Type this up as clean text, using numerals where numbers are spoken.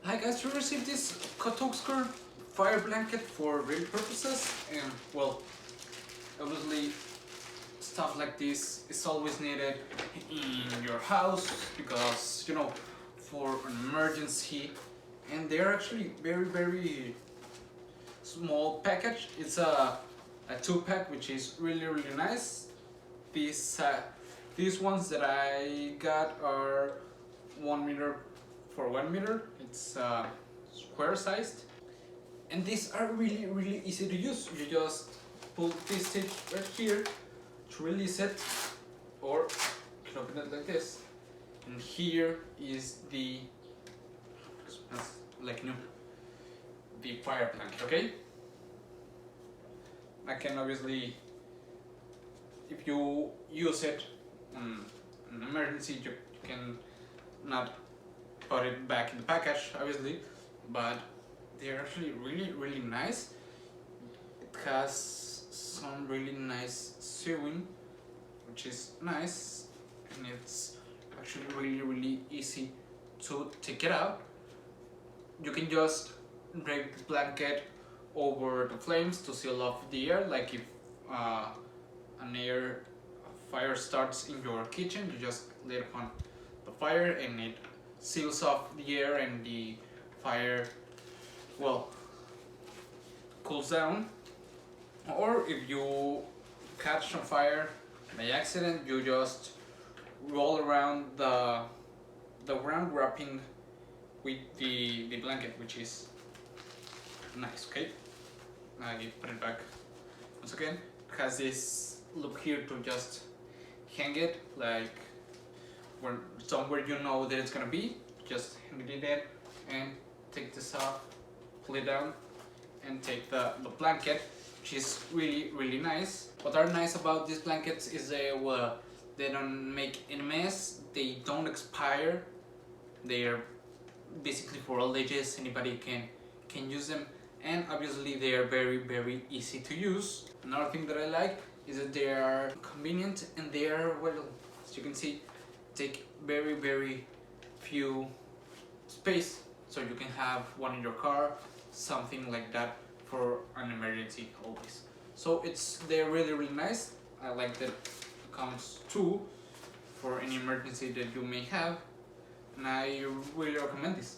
Hi guys, we received this COTOUXKER fire blanket for real purposes, and well, obviously stuff like this is always needed in your house because, you know, for an emergency. And they're actually very small package. It's a 2-pack, which is really nice. These ones that I got are 1 meter for 1 meter. It's square sized, and these are really easy to use. You just pull this stitch right here to release it, or open it like this, and here is the like new the fire blanket. Okay, I can obviously, if you use it in an emergency, you can not put it back in the package, obviously, but they're actually really nice. It has some really nice sewing, which is nice, and it's actually really easy to take it out. You can just drape the blanket over the flames to seal off the air. Like if an air fire starts in your kitchen, you just lay it on the fire and it seals off the air, and the fire, well, cools down. Or if you catch on fire by accident, you just roll around the ground wrapping with the blanket, which is nice. Okay, I put it back once again. It has this loop here to just hang it, like where somewhere you know that it's gonna be. Just hang it in there and take this off, pull it down, and take the blanket, which is really nice. What are nice about these blankets is they don't make any mess, they don't expire, they're basically for all ages, anybody can use them, and obviously they are very easy to use. Another thing that I like is that they are convenient, and they are, well, as you can see, take very few space, so you can have one in your car, something like that, for an emergency always. So they're really nice. I like that it comes two for any emergency that you may have, and I really recommend this.